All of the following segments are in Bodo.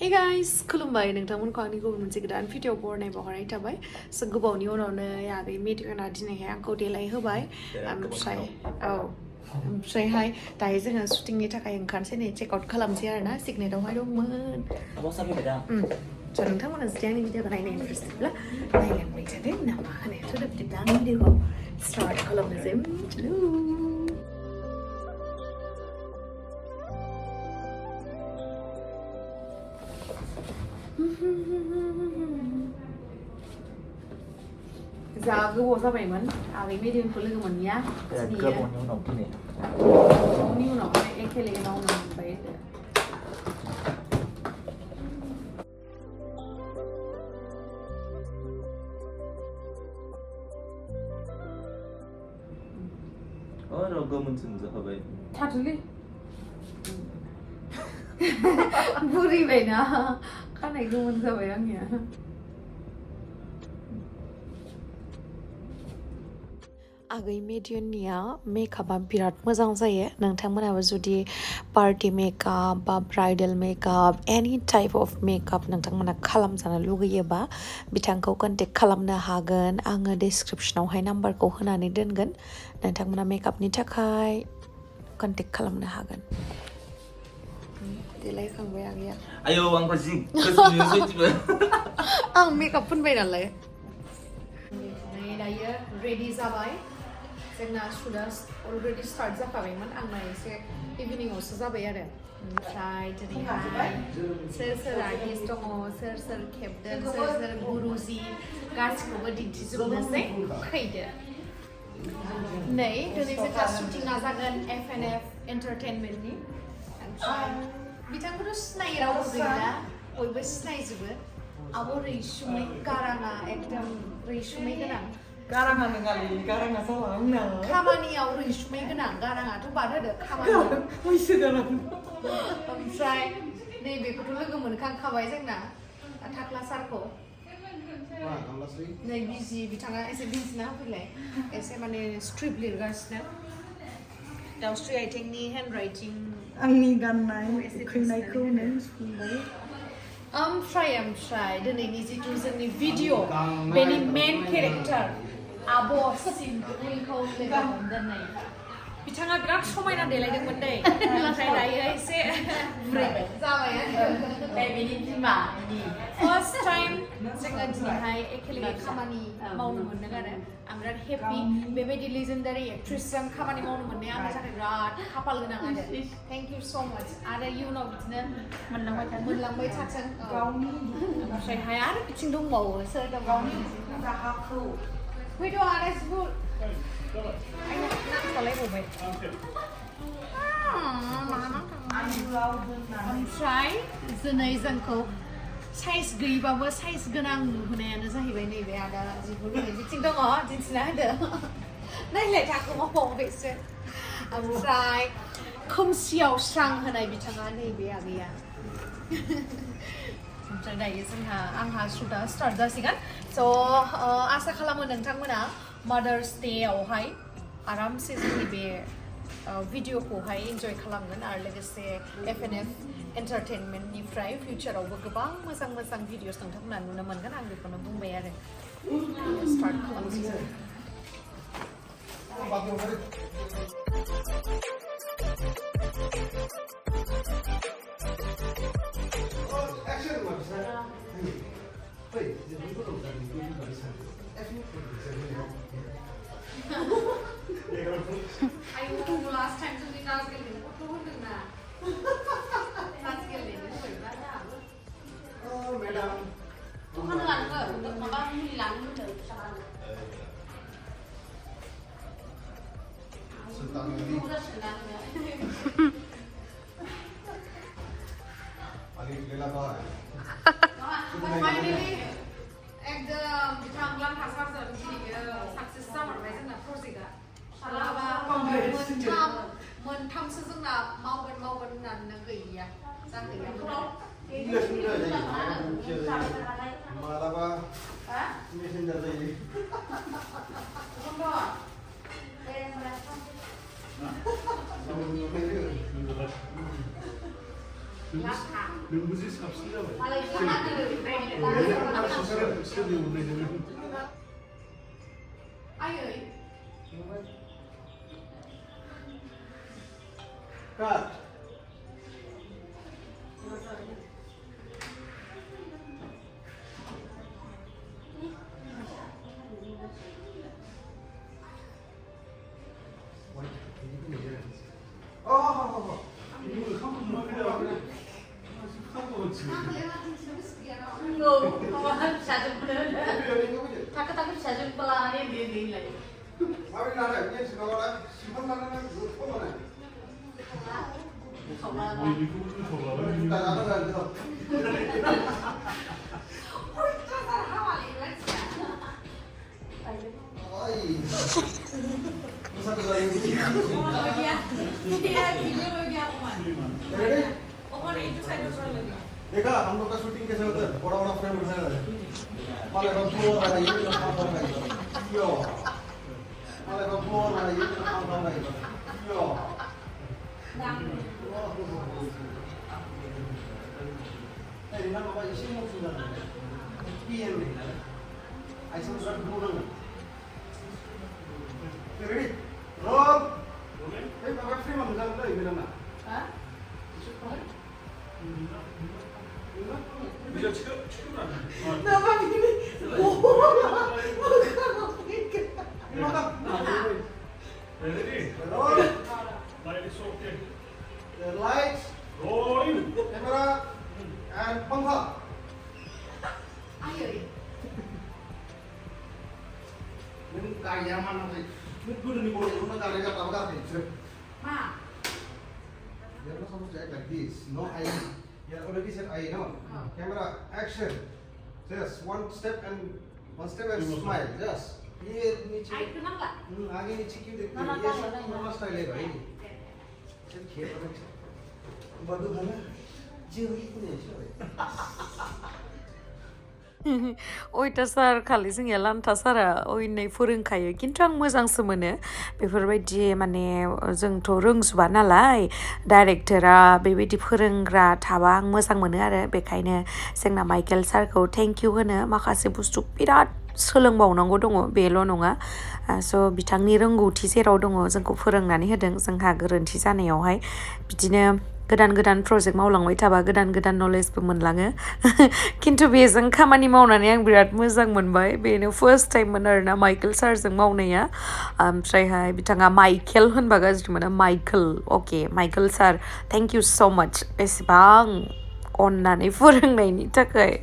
Hey guys, खुलुमबाय नोंथांमोनखौ आंनि गुबुन मोनसे गोदान भिडिअ बरनाय बावहरनाय थाबाय स' गोबावनि उनावनो आगै मेडिकना दिनैहाय आंखौ देलाय होबाय ओमफ्रायहाय दायो जोङो शुटिंनि थाखाय ओंखारनोसै नै चेक आउट खालामसै आरोना सिगनेटआवहाय दंमोन स' नोंथांमोना जुदि आंनि भिडिअखौ नायनो इन्टारेस्टेडब्ला नायलांबाय थादो ना मा होनो थ' बिदिब्ला आंनि भिडिअखौ स्टार्ट खालामनोसै जा गोबाव जाबायमोन आगै मेडियामखौ लोगो मोनैया गोबावनि उनाव दिनै गोबावनि उनावहाय एखे लोगोनाव मोनबाय र' गोमोनसो नुजाखाबाय थाथ'लै बुरिबायना खानाय गोमोन जाबाय आंनिया आगै मेडियननिया मेकआपआ बिराद मोजां जायो नोंथांमोनाबो जुदि पार्टि मेकआप बा ब्राइडेल मेकआप एनि टाइप अफ मेकआप नोंथांमोना खालामजानो लुगैयोबा बिथांखौ कन्टेक्ट खालामनो हागोन आङो डिसक्रिपसनावहाय नाम्बारखौ होनानै दोनगोन नोंथांमोना मेकआपनि थाखाय कन्टेक्ट खालामनो हागोन देलायखांबाय आगैया आयौ आंखौ जि गोसो नुसैथिबो आं मेकआप फोनबाय नालाय दायो रेडि जाबाय जोंना शुटआ अलरेडि स्टार्ट जाखाबायमोन आंना एसे इभिनिंआवसो जाबाय आरो ओमफ्राय दिनैहाय सोर सोर आर्टिस्ट दङ सोर सोर खेबदों सोर सोर गुरुजि गासिखौबो दिन्थिजोबनोसै फैदो नै दिनै जोंहा शुटिंआ जागोन FNF एन्टारटेनमेन्टनि ओमफ्राय बिथांखौथ' सिनायो रावबो गैला बयबो सिनायजोबो आब' रैसुमै गाराङा एकदम रैसुमै गोनां गाराङा नङालै गाराङा जाला आंना खामानियाव रैसुमै गोनां गाराङाथ' बाद होदो खामानियाव मैसो गारां ओमफ्राय नैबेखौथ' लोगो मोनखांखाबाय जोंना थाख्ला सारखौ नै बिजि बिथाङा एसे बिजिना होफैलाय एसे माने स्क्रिप्ट लिरगासिनो दाउस्रि आइथिंनि हेन्ड राइटिं आंनि गाननाय उखैनायखौ नों सुफुंबाय ओमफ्राय दिनैनि जिथु जोंनि भिडिअ बेनि मेन केरेक्टार आब' सिम्पुलखौ लोगो मोनदों बिथाङा बिराद समायना देलायदोंमोन दै नाथाय दायो एसे जाबाय बेनि बिमा फार्स्ट टाइम जोङो दिनैहाय एखेलेगे खामानि मावनो मोनदों आरो आं बिराद हेपि बेबायदि लेजेन्डारि एक्ट्रेसजों खामानि मावनो मोननाया आंनि थाखाय बिराद खाफाल गोनां आरो थेंक इउ स' माच आरो इयुनाव बिदिनो मोनलांबाय थाथों ओमफ्रायहाय आरो बिथिं दंबावो सोर दं गावनि राहाखौ फैद' आरो सिबुल नांथालायबावबाय ओमफ्राय दिनै जोंखौ साइज गैयैबाबो साइज गोनां नुहोनायानो जाहैबाय नैबे आदा जिबुल बिथिं दङ दिन्थिना होदो नायलाय थाखोमाबावबायसो ओमफ्राय खोमसियाव स्रां होनाय बिथाङा नैबे आगैया ओमफ्राय दायो आंहा शुटआ स्टार्ट जासिगोन स' आसा खालामो नोंथांमोना मादार्स डेआवहाय आरामसे जोंनि बे भिडिअखौहाय इन्जय खालामगोन आरो लोगोसे FNF एन्टारटेनमेन्टनिफ्राय फिउचारावबो गोबां मोजां मोजां भिडिअस नोंथांमोना नुनो मोनगोन आं बेखौनो बुंबाय आरो स्टार्ट खालामसै last time जोंनि डान्स गेलेनायखौ होनदोंना डान्स गेलेनायखौ मेडाम दखान लाङो माबा मुलि लाङो होनदों फाइनालि एकदम बिथां लांथा सारजों दिनै साक्सेस जामारबाय जोंना प्रजेक्टआ मोनथामसो जोंना मावगोन होननानै गैया मालाबा मेसेन्जार जायो नोंबोसो साबसिन जाबाय Cut. Takut-takut saja pelannya dia lagi. Mari nara, ini sekarang simpan mana nih? Lupa mana? Kita ada nggak itu? Masa tu lagi? देखा हम लोग का शूटिंग कैसे होता है बड़ा बड़ा फ्रेम उठाया है माले का फ्लोर आ रही है ना काम कर रहा है यो माले का फ्लोर आ रही है ना काम कर रहा है यो eh ना बाबा इसी में सुना पीएम ने ऐसा उसका बोल रहा है रेडी रोल eh बाबा फ्रेम हम जानते हैं मेरा ना हाँ Lights, rolling, camera, and pangha. Ini kaya mana sih? Ini gue udah boleh rumah kali kata apa kali? Ma. You're not supposed to act like this. No, you already said I know. Camera, action. Just one step and smile. Just. ये नीचे. I kenapa? आगे नीचे क्यों देखते हो? ये सब नॉर्मल स्टाइल है भाई. चल खेल रहे हैं. बंदू खाना. जीवी को नहीं चाहिए. ओइटा सार खालि जोंनिया लान्था सारा ओइनै फोरोंखायो खिन्थु आं मोजांसो मोनो बेफोरबायदि माने जोंथ' रोंजोबा नालाय डाइरेक्टरा बेबायदि फोरोंग्रा थाबा आं मोजां मोनो आरो बेखायनो जोंना माइकेल सारखौ थेंक इउ होनो माखासे बुस्थु बिराद सोलोंबावनांगौ दङ बेल' नङा स' बिथांनि रोंगौथि जेराव दङ जोंखौ फोरोंनानै होदों जोंहा गोरोन्थि जानायावहाय बिदिनो गोदान गोदान प्रजेक्ट मावलांबाय थाबा गोदान गोदान नलेजबो मोनलाङो खिन्थु बेजों खामानि मावनानै आं बिराद मोजां मोनबाय बेनो फार्स्ट टाइममोन आरोना माइकेल सारजों मावनाया ओमफ्रायहाय बिथाङा माइकेल होनबा गाज्रि मोना माइकेल अके माइकेल सार थेंक इउ स' माच एसेबां अननानै फोरोंनायनि थाखाय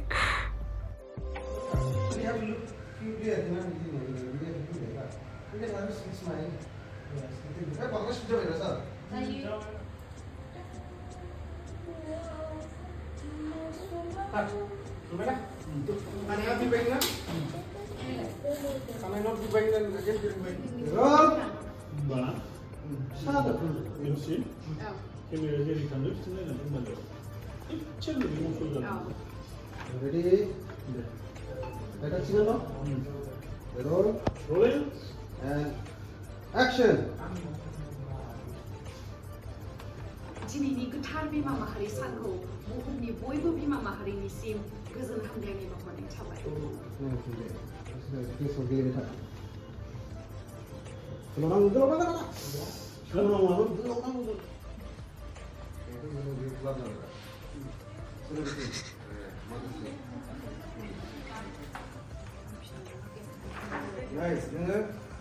Ready? Kita siapa lo? Roll. Rolling. And action. दिनैनि गोथार बिमा माहारि सानखौ बुहुमनि बयबो बिमा माहारिनिसिम गोजोन हामलायनाय बावहरनाय थाबाय Guys, नोङो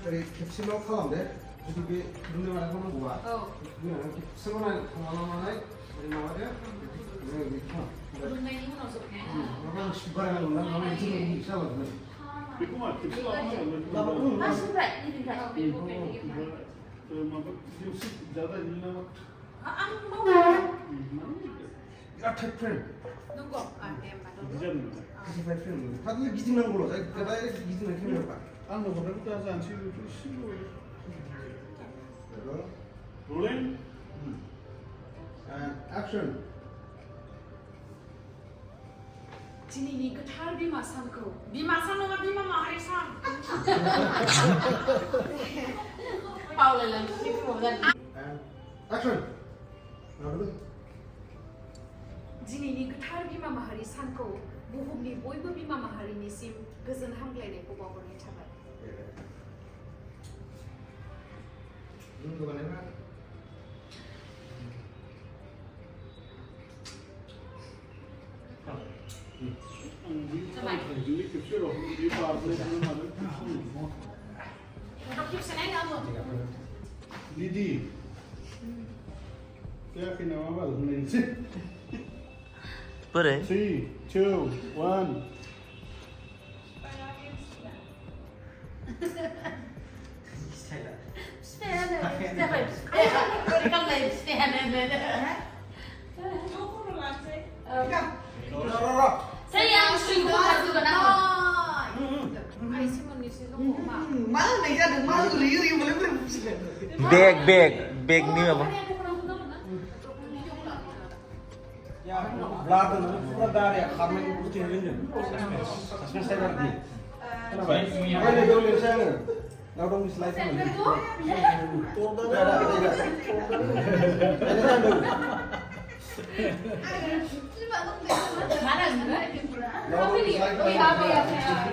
ओरै खेबसेल' खालामदे जुदि बे रुनाय मानाय खालामनांगौबा खेबसेल' खालामनानै ओरै माबादो नोङो बिदि खालाम रुनायनि उनाव जोबनाय माबा आं बारायनांगौ ना माबा बिदि जालांगोन बेखौ मा खेबसे लानांगौ मासिनिफ्राय माबा दिउसि जादानि नामा आं मावो बिराद टाइट फ्रेम नंगौ दे बिदि जादों नामा टाइट फ्रेम खालि गिदिंनांगौल' डाइरेक्ट गिदिंनाय खेमेराफ्रा आंनो हरनायखौ दा जानोसै बेखौ एसेल' Rolling. And action. दिनैनि गोथार बिमा सानखौ बिमा सान नङा बिमा माहारि सान बावलायलांसै And action. दिनैनि गोथार बिमा माहारि सान सानखौ बुहुमनि बयबो बिमा माहारिनिसिम गोजोन हामग्लायनायखौ बावहरनाय थाबाय। Jadi kecil loh, di partai belum ada. Untuk tips saya kamu. Didi. Kaya kinawawal ng sih. Pare. 3, 2, 1. Saya yang sungguh hati kenapa? Ay, si Monis itu kok mak. Malu nih kan, malu liri, boleh Bag ni apa? Belakang pura dari kami kucing ini. Asal saya berdi. Kenapa? Ada dulu saya. Lalu dong slide mana? Ada. Ada dulu. Mana enggak? Lalu slide.